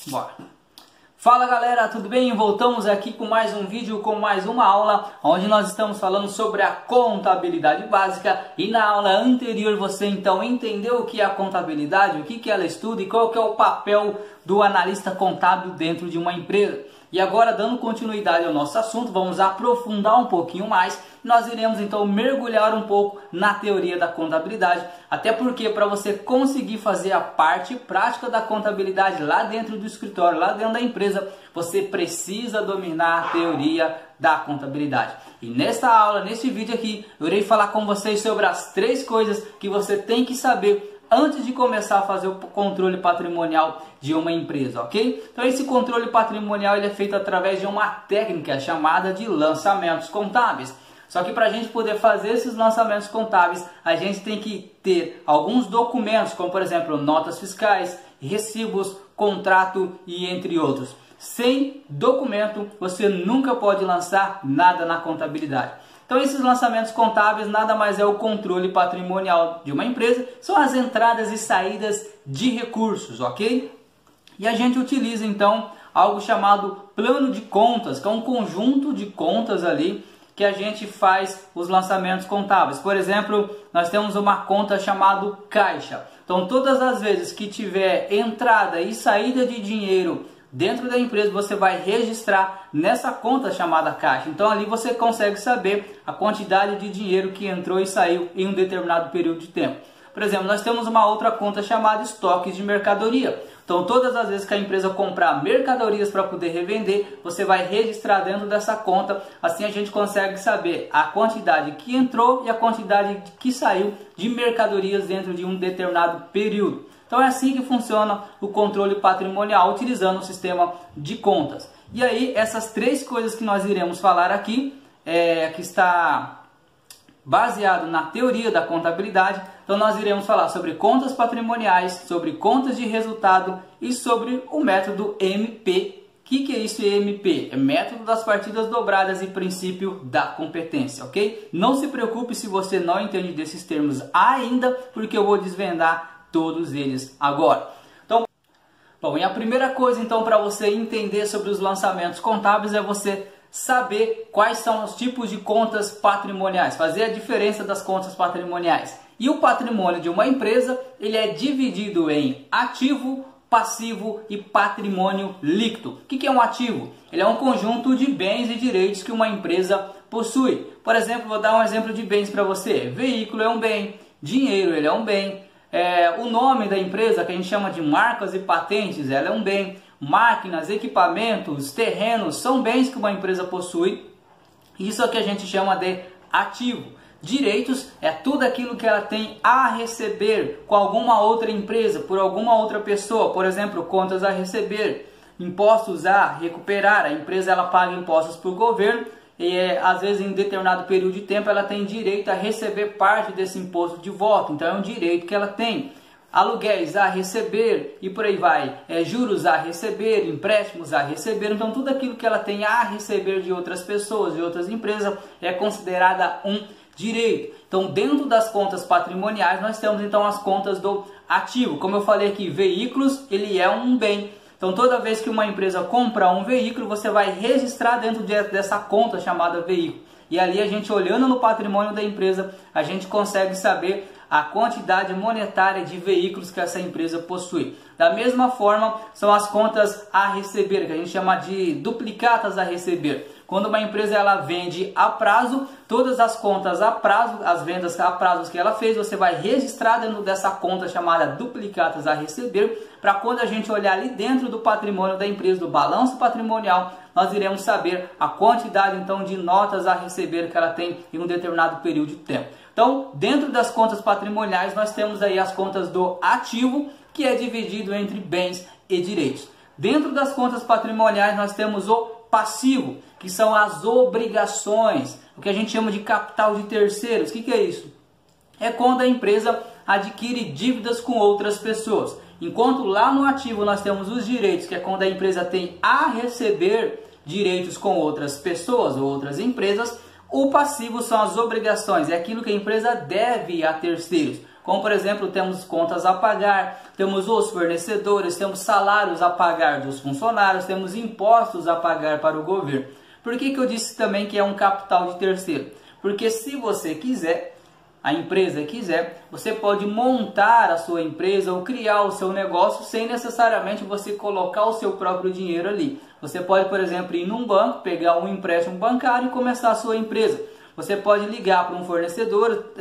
Bora! Fala galera, tudo bem? Voltamos aqui com mais um vídeo, com mais uma aula, onde nós estamos falando sobre a contabilidade básica. E na aula anterior você então entendeu o que é a contabilidade, o que ela estuda e qual que é o papel do analista contábil dentro de uma empresa. E agora, dando continuidade ao nosso assunto, vamos aprofundar um pouquinho mais. Nós iremos então mergulhar um pouco na teoria da contabilidade, até porque para você conseguir fazer a parte prática da contabilidade lá dentro do escritório, lá dentro da empresa, você precisa dominar a teoria da contabilidade. E nesta aula, neste vídeo aqui, eu irei falar com vocês sobre as 3 coisas que você tem que saber antes de começar a fazer o controle patrimonial de uma empresa, ok? Então esse controle patrimonial ele é feito através de uma técnica chamada de lançamentos contábeis. Só que para a gente poder fazer esses lançamentos contábeis, a gente tem que ter alguns documentos, como por exemplo, notas fiscais, recibos, contrato e entre outros. Sem documento, você nunca pode lançar nada na contabilidade. Então esses lançamentos contábeis nada mais é o controle patrimonial de uma empresa, são as entradas e saídas de recursos, ok? E a gente utiliza então algo chamado plano de contas, que é um conjunto de contas ali que a gente faz os lançamentos contábeis. Por exemplo, nós temos uma conta chamada caixa. Então todas as vezes que tiver entrada e saída de dinheiro dentro da empresa, você vai registrar nessa conta chamada caixa. Então ali você consegue saber a quantidade de dinheiro que entrou e saiu em um determinado período de tempo. Por exemplo, nós temos uma outra conta chamada estoques de mercadoria. Então todas as vezes que a empresa comprar mercadorias para poder revender, você vai registrar dentro dessa conta. Assim a gente consegue saber a quantidade que entrou e a quantidade que saiu de mercadorias dentro de um determinado período. Então é assim que funciona o controle patrimonial, utilizando o sistema de contas. E aí essas 3 coisas que nós iremos falar aqui, que está baseado na teoria da contabilidade. Então nós iremos falar sobre contas patrimoniais, sobre contas de resultado e sobre o método MP. O que é isso MP? É método das partidas dobradas e princípio da competência, ok? Não se preocupe se você não entende desses termos ainda, porque eu vou desvendar todos eles agora. Então, bom, e a primeira coisa então para você entender sobre os lançamentos contábeis é você saber quais são os tipos de contas patrimoniais, fazer a diferença das contas patrimoniais. E o patrimônio de uma empresa, ele é dividido em ativo, passivo e patrimônio líquido. O que é um ativo? Ele é um conjunto de bens e direitos que uma empresa possui. Por exemplo, vou dar um exemplo de bens para você. Veículo é um bem, dinheiro ele é um bem, o nome da empresa, que a gente chama de marcas e patentes, ela é um bem. Máquinas, equipamentos, terrenos, são bens que uma empresa possui. Isso é o que a gente chama de ativo. Direitos é tudo aquilo que ela tem a receber com alguma outra empresa, por alguma outra pessoa. Por exemplo, contas a receber, impostos a recuperar. A empresa ela paga impostos para o governo e às vezes em determinado período de tempo ela tem direito a receber parte desse imposto de volta. Então é um direito que ela tem. Aluguéis a receber e por aí vai, juros a receber, empréstimos a receber. Então tudo aquilo que ela tem a receber de outras pessoas, de outras empresas, é considerada um direito. Então dentro das contas patrimoniais nós temos então as contas do ativo. Como eu falei aqui, veículos, ele é um bem. Então toda vez que uma empresa compra um veículo, você vai registrar dentro dessa conta chamada veículo. E ali a gente, olhando no patrimônio da empresa, a gente consegue saber a quantidade monetária de veículos que essa empresa possui. Da mesma forma, são as contas a receber, que a gente chama de duplicatas a receber. Quando uma empresa ela vende a prazo, todas as contas a prazo, as vendas a prazo que ela fez, você vai registrar dentro dessa conta chamada duplicatas a receber, para quando a gente olhar ali dentro do patrimônio da empresa, do balanço patrimonial, nós iremos saber a quantidade então de notas a receber que ela tem em um determinado período de tempo. Então, dentro das contas patrimoniais, nós temos aí as contas do ativo, que é dividido entre bens e direitos. Dentro das contas patrimoniais, nós temos o passivo, que são as obrigações, o que a gente chama de capital de terceiros. O que é isso? É quando a empresa adquire dívidas com outras pessoas. Enquanto lá no ativo nós temos os direitos, que é quando a empresa tem a receber direitos com outras pessoas ou outras empresas, o passivo são as obrigações, é aquilo que a empresa deve a terceiros. como por exemplo, temos contas a pagar, temos os fornecedores, temos salários a pagar dos funcionários, temos impostos a pagar para o governo. Por que eu disse também que é um capital de terceiro? Porque se você quiser, a empresa quiser, você pode montar a sua empresa ou criar o seu negócio sem necessariamente você colocar o seu próprio dinheiro ali. Você pode, por exemplo, ir num banco, pegar um empréstimo bancário e começar a sua empresa. Você pode ligar para um fornecedor,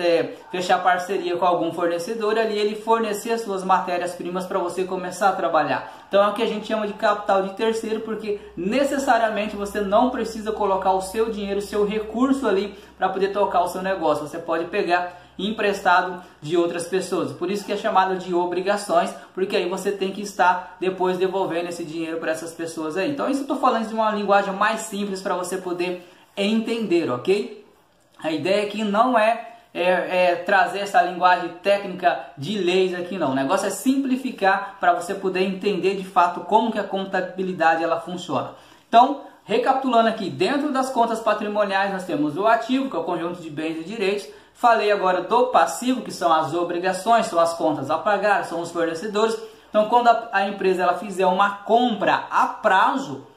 fechar parceria com algum fornecedor e ali ele fornecer as suas matérias-primas para você começar a trabalhar. Então é o que a gente chama de capital de terceiro, porque necessariamente você não precisa colocar o seu dinheiro, o seu recurso ali para poder tocar o seu negócio. Você pode pegar emprestado de outras pessoas. Por isso que é chamado de obrigações, porque aí você tem que estar depois devolvendo esse dinheiro para essas pessoas aí. Então isso eu estou falando de uma linguagem mais simples para você poder entender, ok? A ideia aqui não é trazer essa linguagem técnica de leis aqui não. O negócio é simplificar para você poder entender de fato como que a contabilidade ela funciona. Então, recapitulando aqui, dentro das contas patrimoniais nós temos o ativo, que é o conjunto de bens e direitos. Falei agora do passivo, que são as obrigações, são as contas a pagar, são os fornecedores. Então, quando a empresa ela fizer uma compra a prazo,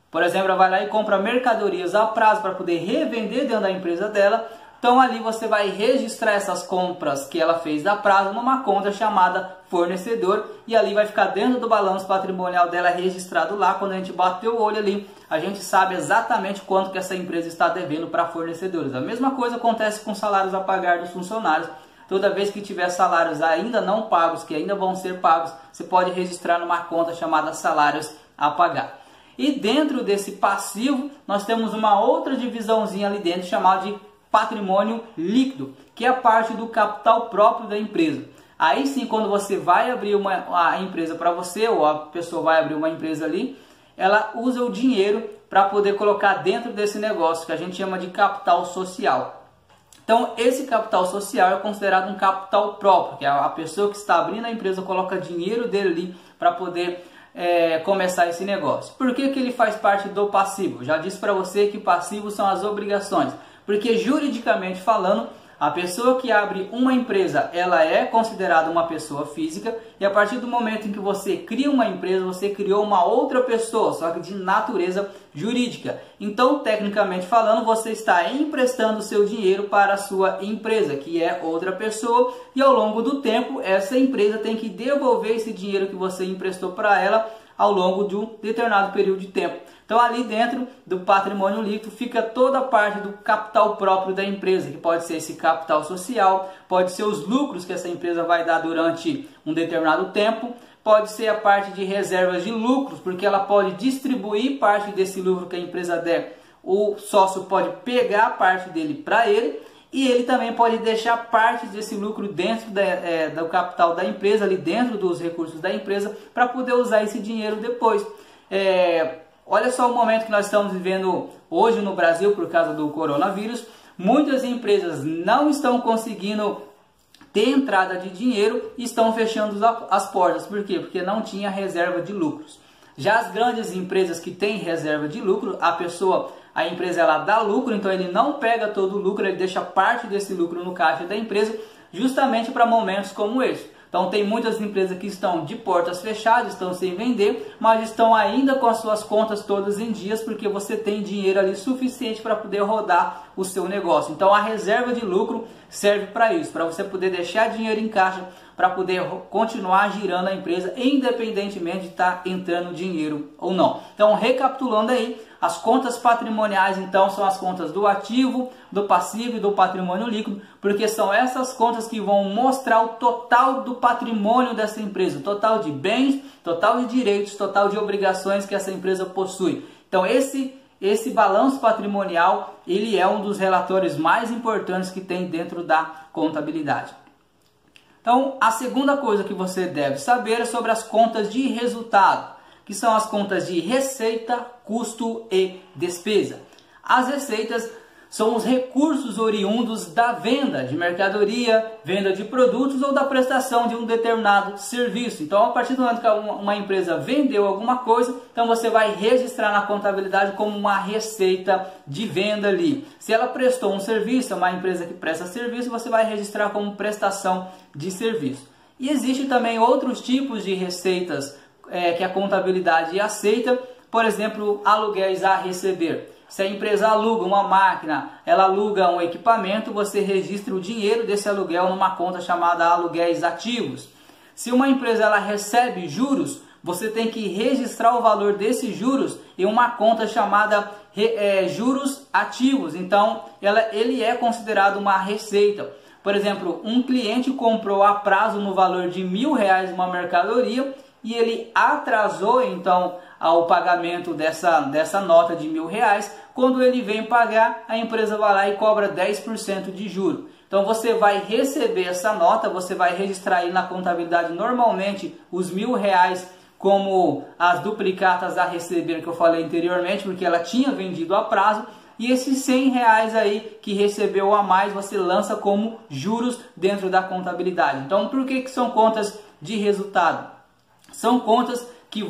por exemplo, ela vai lá e compra mercadorias a prazo para poder revender dentro da empresa dela. Então ali você vai registrar essas compras que ela fez a prazo numa conta chamada fornecedor. E ali vai ficar dentro do balanço patrimonial dela registrado lá. Quando a gente bater o olho ali, a gente sabe exatamente quanto que essa empresa está devendo para fornecedores. A mesma coisa acontece com salários a pagar dos funcionários. Toda vez que tiver salários ainda não pagos, que ainda vão ser pagos, você pode registrar numa conta chamada salários a pagar. E dentro desse passivo, nós temos uma outra divisãozinha ali dentro, chamada de patrimônio líquido, que é a parte do capital próprio da empresa. Aí sim, quando você vai abrir a empresa para você, ou a pessoa vai abrir uma empresa ali, ela usa o dinheiro para poder colocar dentro desse negócio, que a gente chama de capital social. Então, esse capital social é considerado um capital próprio, que é a pessoa que está abrindo a empresa coloca dinheiro dele ali para poder começar esse negócio. Por que ele faz parte do passivo? Já disse para você que passivo são as obrigações, porque juridicamente falando, a pessoa que abre uma empresa, ela é considerada uma pessoa física, e a partir do momento em que você cria uma empresa, você criou uma outra pessoa, só que de natureza jurídica. Então, tecnicamente falando, você está emprestando seu dinheiro para a sua empresa, que é outra pessoa, e ao longo do tempo, essa empresa tem que devolver esse dinheiro que você emprestou para ela ao longo de um determinado período de tempo. Então ali dentro do patrimônio líquido fica toda a parte do capital próprio da empresa, que pode ser esse capital social, pode ser os lucros que essa empresa vai dar durante um determinado tempo, pode ser a parte de reservas de lucros, porque ela pode distribuir parte desse lucro que a empresa der, o sócio pode pegar parte dele para ele, e ele também pode deixar parte desse lucro dentro do capital da empresa, ali dentro dos recursos da empresa, para poder usar esse dinheiro depois. Olha só o momento que nós estamos vivendo hoje no Brasil por causa do coronavírus. Muitas empresas não estão conseguindo ter entrada de dinheiro e estão fechando as portas. Por quê? Porque não tinha reserva de lucros. Já as grandes empresas que têm reserva de lucro, a empresa ela dá lucro, então ele não pega todo o lucro, ele deixa parte desse lucro no caixa da empresa, justamente para momentos como esse. Então tem muitas empresas que estão de portas fechadas, estão sem vender, mas estão ainda com as suas contas todas em dias, porque você tem dinheiro ali suficiente para poder rodar o seu negócio. Então a reserva de lucro serve para isso, para você poder deixar dinheiro em caixa, para poder continuar girando a empresa, independentemente de estar entrando dinheiro ou não. Então, recapitulando aí, as contas patrimoniais, então, são as contas do ativo, do passivo e do patrimônio líquido, porque são essas contas que vão mostrar o total do patrimônio dessa empresa, o total de bens, total de direitos, total de obrigações que essa empresa possui. Então, esse balanço patrimonial, ele é um dos relatórios mais importantes que tem dentro da contabilidade. Então, a segunda coisa que você deve saber é sobre as contas de resultado, que são as contas de receita, custo e despesa. As receitas são os recursos oriundos da venda de mercadoria, venda de produtos ou da prestação de um determinado serviço. Então, a partir do momento que uma empresa vendeu alguma coisa, então você vai registrar na contabilidade como uma receita de venda ali. Se ela prestou um serviço, é uma empresa que presta serviço, você vai registrar como prestação de serviço. E existe também outros tipos de receitas que a contabilidade aceita, por exemplo, aluguéis a receber. Se a empresa aluga uma máquina, ela aluga um equipamento, você registra o dinheiro desse aluguel numa conta chamada aluguéis ativos. Se uma empresa ela recebe juros, você tem que registrar o valor desses juros em uma conta chamada juros ativos. Então, ele é considerado uma receita. Por exemplo, um cliente comprou a prazo no valor de R$1.000 uma mercadoria e ele atrasou então o pagamento dessa nota de R$1.000. Quando ele vem pagar, a empresa vai lá e cobra 10% de juro. Então você vai receber essa nota, você vai registrar aí na contabilidade normalmente os R$1.000 como as duplicatas a receber que eu falei anteriormente, porque ela tinha vendido a prazo. E esses R$100 aí que recebeu a mais, você lança como juros dentro da contabilidade. Então, por que são contas de resultado? São contas que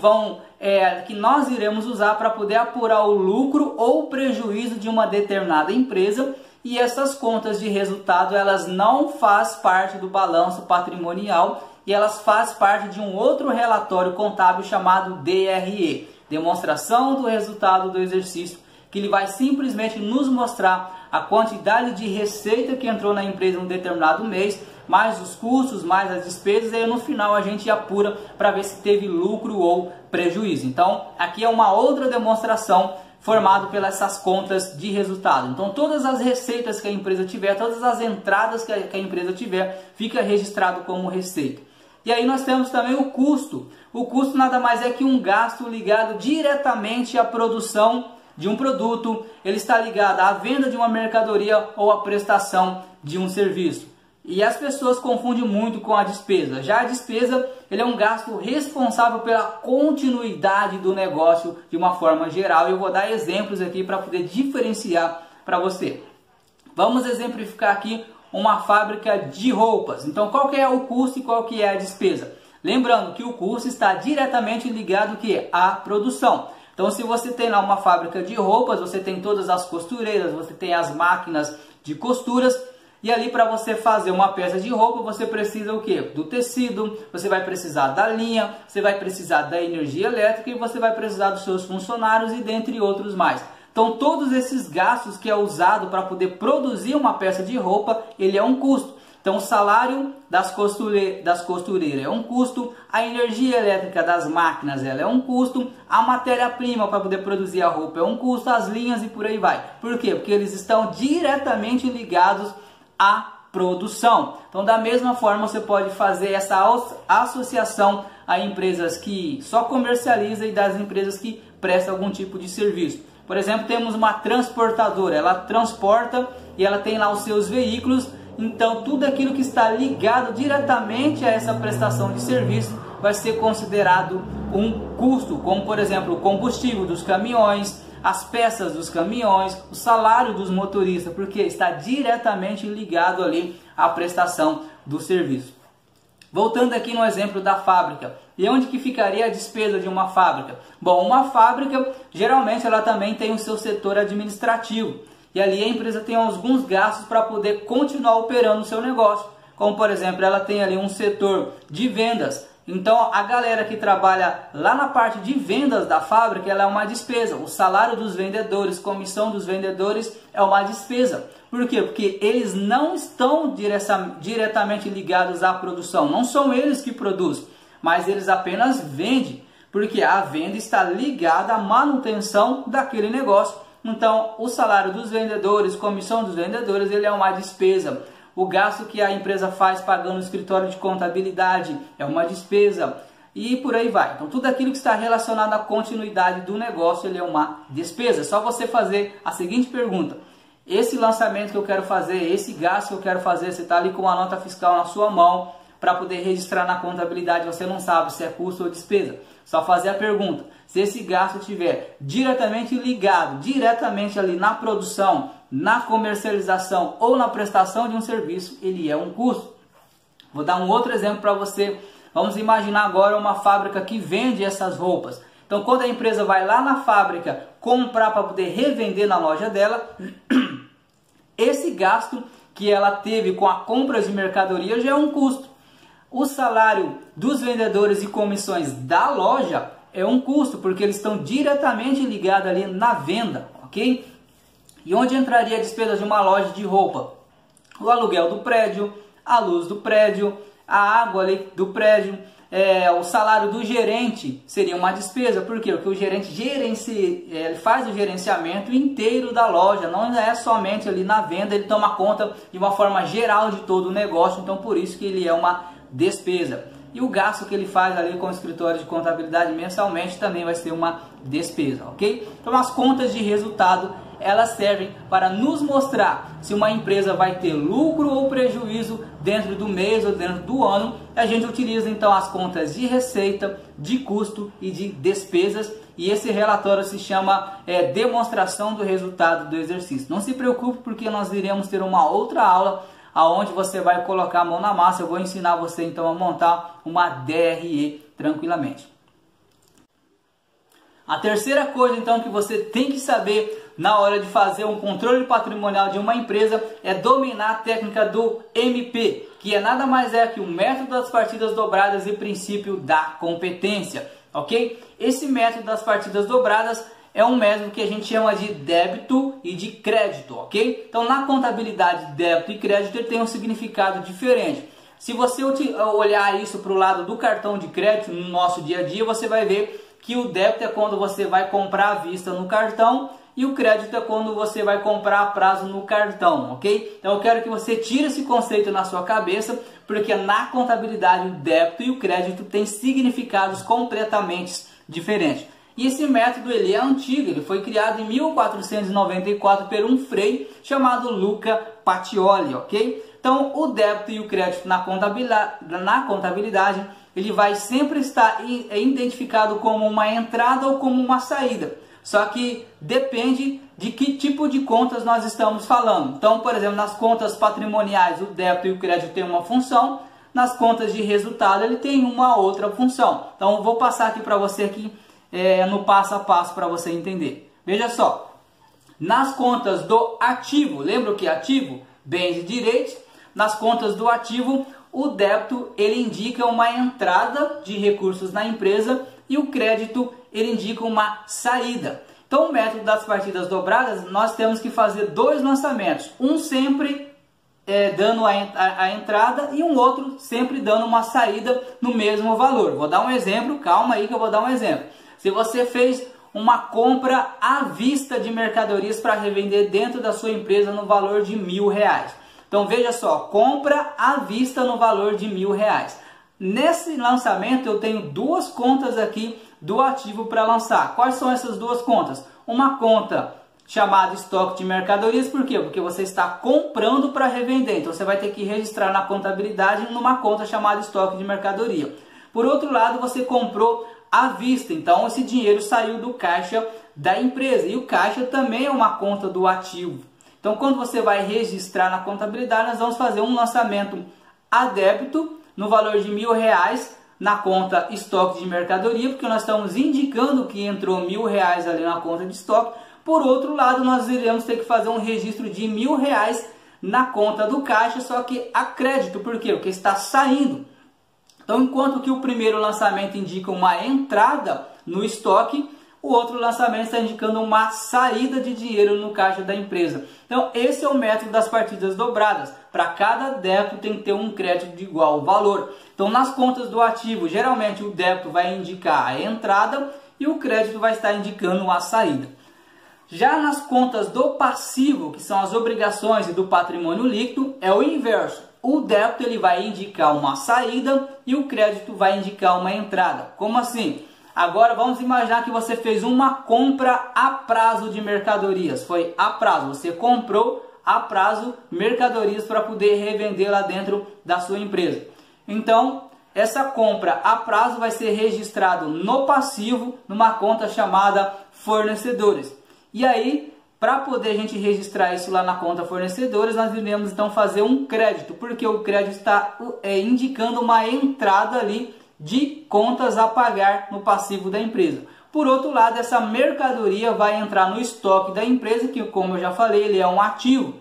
que nós iremos usar para poder apurar o lucro ou prejuízo de uma determinada empresa. E essas contas de resultado, elas não fazem parte do balanço patrimonial e elas fazem parte de um outro relatório contábil chamado DRE, Demonstração do Resultado do Exercício, que ele vai simplesmente nos mostrar a quantidade de receita que entrou na empresa em um determinado mês, mais os custos, mais as despesas, e aí no final a gente apura para ver se teve lucro ou prejuízo. Então, aqui é uma outra demonstração formada pelas essas contas de resultado. Então, todas as receitas que a empresa tiver, todas as entradas que a empresa tiver, fica registrado como receita. E aí nós temos também o custo. O custo nada mais é que um gasto ligado diretamente à produção de um produto, ele está ligado à venda de uma mercadoria ou à prestação de um serviço. E as pessoas confundem muito com a despesa. Já a despesa, ele é um gasto responsável pela continuidade do negócio de uma forma geral. Eu vou dar exemplos aqui para poder diferenciar para você. Vamos exemplificar aqui uma fábrica de roupas. Então, qual que é o custo e qual que é a despesa? Lembrando que o custo está diretamente ligado à produção. Então, se você tem lá uma fábrica de roupas, você tem todas as costureiras, você tem as máquinas de costuras, e ali para você fazer uma peça de roupa, você precisa o quê? Do tecido, você vai precisar da linha, você vai precisar da energia elétrica e você vai precisar dos seus funcionários e dentre outros mais. Então, todos esses gastos que é usado para poder produzir uma peça de roupa, ele é um custo. Então, o salário das costureiras é um custo, a energia elétrica das máquinas ela é um custo, a matéria-prima para poder produzir a roupa é um custo, as linhas e por aí vai. Por quê? Porque eles estão diretamente ligados à produção. Então, da mesma forma, você pode fazer essa associação a empresas que só comercializam e das empresas que prestam algum tipo de serviço. Por exemplo, temos uma transportadora, ela transporta e ela tem lá os seus veículos. Então, tudo aquilo que está ligado diretamente a essa prestação de serviço vai ser considerado um custo, como por exemplo o combustível dos caminhões, as peças dos caminhões, o salário dos motoristas, porque está diretamente ligado ali à prestação do serviço. Voltando aqui no exemplo da fábrica, e onde que ficaria a despesa de uma fábrica? Bom, uma fábrica, geralmente ela também tem o seu setor administrativo, e ali a empresa tem alguns gastos para poder continuar operando o seu negócio, como por exemplo, ela tem ali um setor de vendas. Então, a galera que trabalha lá na parte de vendas da fábrica, ela é uma despesa. O salário dos vendedores, comissão dos vendedores é uma despesa. Por quê? Porque eles não estão diretamente ligados à produção. Não são eles que produzem, mas eles apenas vendem. Porque a venda está ligada à manutenção daquele negócio. Então, o salário dos vendedores, comissão dos vendedores, ele é uma despesa. O gasto que a empresa faz pagando o escritório de contabilidade é uma despesa e por aí vai. Então, tudo aquilo que está relacionado à continuidade do negócio, ele é uma despesa. É só você fazer a seguinte pergunta: esse lançamento que eu quero fazer, esse gasto que eu quero fazer, você está ali com uma nota fiscal na sua mão para poder registrar na contabilidade, você não sabe se é custo ou despesa. Só fazer a pergunta: se esse gasto estiver diretamente ligado, diretamente ali na produção, na comercialização ou na prestação de um serviço, ele é um custo. Vou dar um outro exemplo para você. Vamos imaginar agora uma fábrica que vende essas roupas. Então, quando a empresa vai lá na fábrica comprar para poder revender na loja dela, esse gasto que ela teve com a compra de mercadoria já é um custo. O salário dos vendedores e comissões da loja é um custo, porque eles estão diretamente ligados ali na venda, ok? E onde entraria a despesa de uma loja de roupa? O aluguel do prédio, a luz do prédio, a água ali do prédio, o salário do gerente seria uma despesa. Por quê? Porque o gerente ele faz o gerenciamento inteiro da loja, não é somente ali na venda, ele toma conta de uma forma geral de todo o negócio, então por isso que ele é uma despesa. E o gasto que ele faz ali com o escritório de contabilidade mensalmente também vai ser uma despesa, ok? Então as contas de resultado, elas servem para nos mostrar se uma empresa vai ter lucro ou prejuízo dentro do mês ou dentro do ano. A gente utiliza então as contas de receita, de custo e de despesas, e esse relatório se chama demonstração do resultado do exercício. Não se preocupe, porque nós iremos ter uma outra aula aonde você vai colocar a mão na massa. Eu vou ensinar você então a montar uma DRE tranquilamente. A terceira coisa então que você tem que saber na hora de fazer um controle patrimonial de uma empresa é dominar a técnica do MP, que é nada mais que o método das partidas dobradas e princípio da competência, ok? Esse método das partidas dobradas é um método que a gente chama de débito e de crédito, ok? Então, na contabilidade, débito e crédito ele tem um significado diferente. Se você olhar isso para o lado do cartão de crédito no nosso dia a dia, você vai ver que o débito é quando você vai comprar à vista no cartão e o crédito é quando você vai comprar a prazo no cartão, ok? Então, eu quero que você tire esse conceito na sua cabeça, porque na contabilidade o débito e o crédito têm significados completamente diferentes. E esse método ele é antigo, ele foi criado em 1494 por um frei chamado Luca Pacioli, ok? Então, o débito e o crédito na contabilidade ele vai sempre estar identificado como uma entrada ou como uma saída. Só que depende de que tipo de contas nós estamos falando. Então, por exemplo, nas contas patrimoniais, o débito e o crédito têm uma função. Nas contas de resultado, ele tem uma outra função. Então, eu vou passar aqui para você aqui, no passo a passo para você entender. Veja só, nas contas do ativo, lembra o que é ativo? Bens e direitos. Nas contas do ativo, o débito ele indica uma entrada de recursos na empresa e o crédito ele indica uma saída. Então, o método das partidas dobradas, nós temos que fazer dois lançamentos. Um sempre dando a entrada e um outro sempre dando uma saída no mesmo valor. Vou dar um exemplo, calma aí que eu vou dar um exemplo. Se você fez uma compra à vista de mercadorias para revender dentro da sua empresa no valor de R$1.000. Então veja só, compra à vista no valor de R$1.000. Nesse lançamento eu tenho duas contas aqui do ativo para lançar. Quais são essas duas contas? Uma conta chamada estoque de mercadorias, por quê? Porque você está comprando para revender, então você vai ter que registrar na contabilidade numa conta chamada estoque de mercadoria. Por outro lado, você comprou à vista, então esse dinheiro saiu do caixa da empresa, e o caixa também é uma conta do ativo. Então, quando você vai registrar na contabilidade, nós vamos fazer um lançamento a débito no valor de R$1.000 na conta estoque de mercadoria, porque nós estamos indicando que entrou R$1.000 ali na conta de estoque. Por outro lado, nós iremos ter que fazer um registro de R$1.000 na conta do caixa, só que a crédito, por quê? Porque está saindo. Então, enquanto que o primeiro lançamento indica uma entrada no estoque, o outro lançamento está indicando uma saída de dinheiro no caixa da empresa. Então, esse é o método das partidas dobradas. Para cada débito tem que ter um crédito de igual valor. Então, nas contas do ativo, geralmente o débito vai indicar a entrada e o crédito vai estar indicando a saída. Já nas contas do passivo, que são as obrigações e do patrimônio líquido, é o inverso. O débito ele vai indicar uma saída e o crédito vai indicar uma entrada. Como assim? Agora vamos imaginar que você fez uma compra a prazo de mercadorias. Foi a prazo, você comprou a prazo mercadorias para poder revender lá dentro da sua empresa. Então, essa compra a prazo vai ser registrado no passivo, numa conta chamada fornecedores. E aí, Para poder a gente registrar isso lá na conta fornecedores, nós iremos então fazer um crédito, porque o crédito está indicando uma entrada ali de contas a pagar no passivo da empresa. Por outro lado, essa mercadoria vai entrar no estoque da empresa, que como eu já falei, ele é um ativo.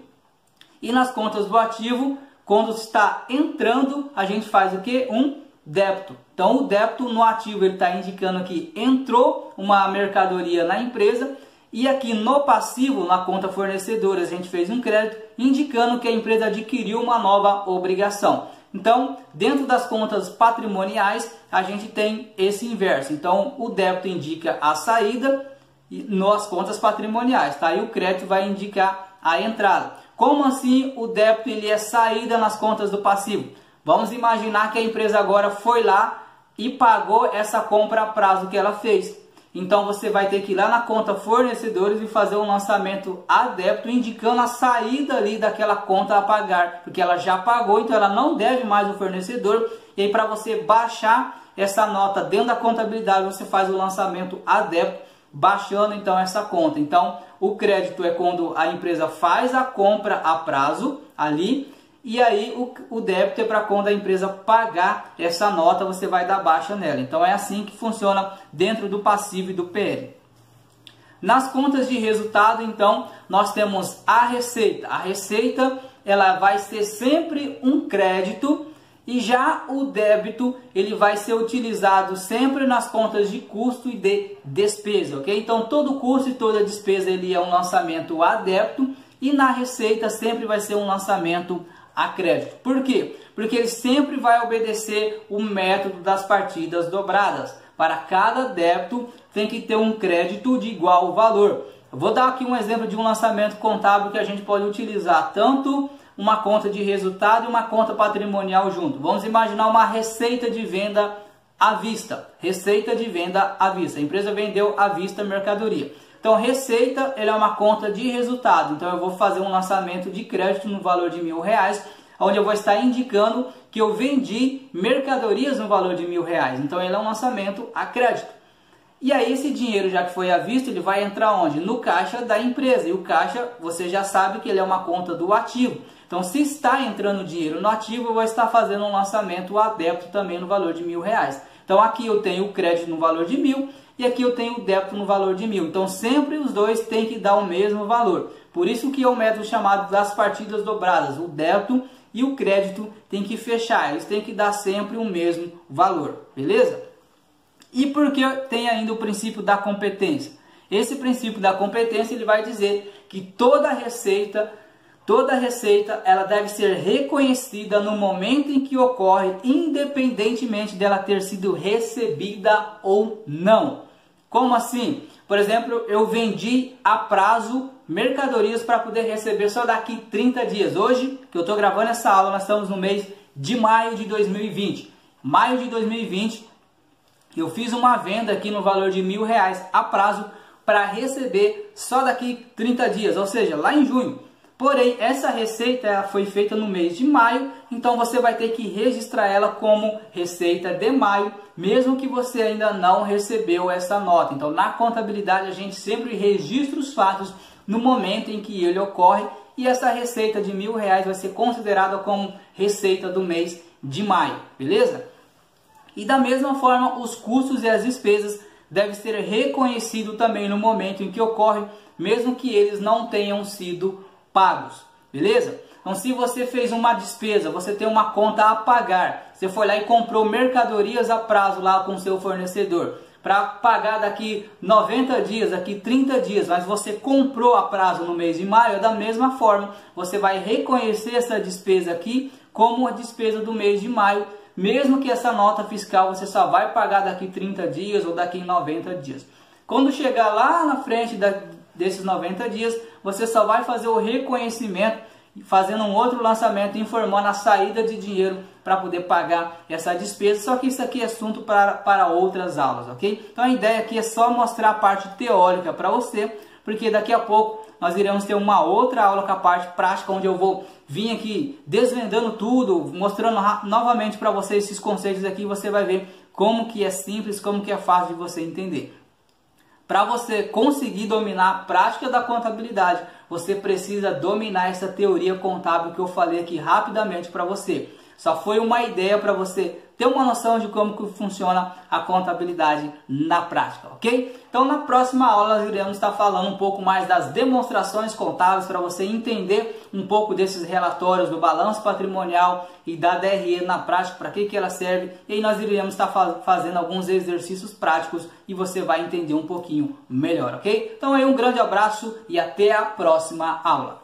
E nas contas do ativo, quando está entrando, a gente faz o que? Um débito. Então o débito no ativo ele está indicando que entrou uma mercadoria na empresa, e aqui no passivo, na conta fornecedores, a gente fez um crédito indicando que a empresa adquiriu uma nova obrigação. Então, dentro das contas patrimoniais, a gente tem esse inverso. Então, o débito indica a saída nas contas patrimoniais, tá? E o crédito vai indicar a entrada. Como assim o débito ele é saída nas contas do passivo? Vamos imaginar que a empresa agora foi lá e pagou essa compra a prazo que ela fez. Então você vai ter que ir lá na conta fornecedores e fazer um lançamento a débito, indicando a saída ali daquela conta a pagar, porque ela já pagou, então ela não deve mais ao fornecedor. E aí, para você baixar essa nota dentro da contabilidade, você faz o lançamento a débito, baixando então essa conta. Então o crédito é quando a empresa faz a compra a prazo ali, e aí o débito é para quando a empresa pagar essa nota, você vai dar baixa nela. Então é assim que funciona dentro do passivo e do PL. Nas contas de resultado, então, nós temos a receita. A receita ela vai ser sempre um crédito, e já o débito ele vai ser utilizado sempre nas contas de custo e de despesa, ok? Então todo custo e toda despesa ele é um lançamento a débito, e na receita sempre vai ser um lançamento a crédito. Por quê? Porque ele sempre vai obedecer o método das partidas dobradas. Para cada débito tem que ter um crédito de igual valor. Eu vou dar aqui um exemplo de um lançamento contábil que a gente pode utilizar tanto uma conta de resultado e uma conta patrimonial junto. Vamos imaginar uma receita de venda à vista. Receita de venda à vista. A empresa vendeu à vista mercadoria. Então, receita ele é uma conta de resultado. Então, eu vou fazer um lançamento de crédito no valor de R$1.000, onde eu vou estar indicando que eu vendi mercadorias no valor de R$1.000. Então, ele é um lançamento a crédito. E aí, esse dinheiro, já que foi à vista, ele vai entrar onde? No caixa da empresa. E o caixa, você já sabe que ele é uma conta do ativo. Então, se está entrando dinheiro no ativo, eu vou estar fazendo um lançamento a débito também no valor de R$1.000. Então, aqui eu tenho o crédito no valor de 1.000 e aqui eu tenho o débito no valor de 1.000. Então, sempre os dois têm que dar o mesmo valor. Por isso que é o método chamado das partidas dobradas. O débito e o crédito têm que fechar. Eles têm que dar sempre o mesmo valor. Beleza? E por que tem ainda o princípio da competência? Esse princípio da competência ele vai dizer que toda receita ela deve ser reconhecida no momento em que ocorre, independentemente dela ter sido recebida ou não. Como assim? Por exemplo, eu vendi a prazo mercadorias para poder receber só daqui 30 dias. Hoje, que eu estou gravando essa aula, nós estamos no mês de maio de 2020. Maio de 2020, eu fiz uma venda aqui no valor de R$1.000 a prazo para receber só daqui 30 dias, ou seja, lá em junho. Porém, essa receita foi feita no mês de maio, então você vai ter que registrar ela como receita de maio, mesmo que você ainda não recebeu essa nota. Então, na contabilidade, a gente sempre registra os fatos no momento em que ele ocorre, e essa receita de R$1.000 vai ser considerada como receita do mês de maio, beleza? E da mesma forma, os custos e as despesas devem ser reconhecidos também no momento em que ocorre, mesmo que eles não tenham sido pagos, beleza? Então, se você fez uma despesa, você tem uma conta a pagar, você foi lá e comprou mercadorias a prazo lá com o seu fornecedor, para pagar daqui 90 dias, daqui 30 dias, mas você comprou a prazo no mês de maio, da mesma forma, você vai reconhecer essa despesa aqui como a despesa do mês de maio, mesmo que essa nota fiscal você só vai pagar daqui 30 dias ou daqui 90 dias. Quando chegar lá na frente desses 90 dias, você só vai fazer o reconhecimento, fazendo um outro lançamento, informando a saída de dinheiro para poder pagar essa despesa. Só que isso aqui é assunto para outras aulas, ok? Então a ideia aqui é só mostrar a parte teórica para você, porque daqui a pouco nós iremos ter uma outra aula com a parte prática, onde eu vou vir aqui desvendando tudo, mostrando novamente para você esses conceitos aqui. Você vai ver como que é simples, como que é fácil de você entender. para você conseguir dominar a prática da contabilidade, você precisa dominar essa teoria contábil que eu falei aqui rapidamente para você. Só foi uma ideia para você ter uma noção de como que funciona a contabilidade na prática, ok? Então na próxima aula nós iremos estar falando um pouco mais das demonstrações contábeis para você entender um pouco desses relatórios do balanço patrimonial e da DRE na prática, para que ela serve. E aí nós iremos estar fazendo alguns exercícios práticos e você vai entender um pouquinho melhor, ok? Então aí um grande abraço e até a próxima aula.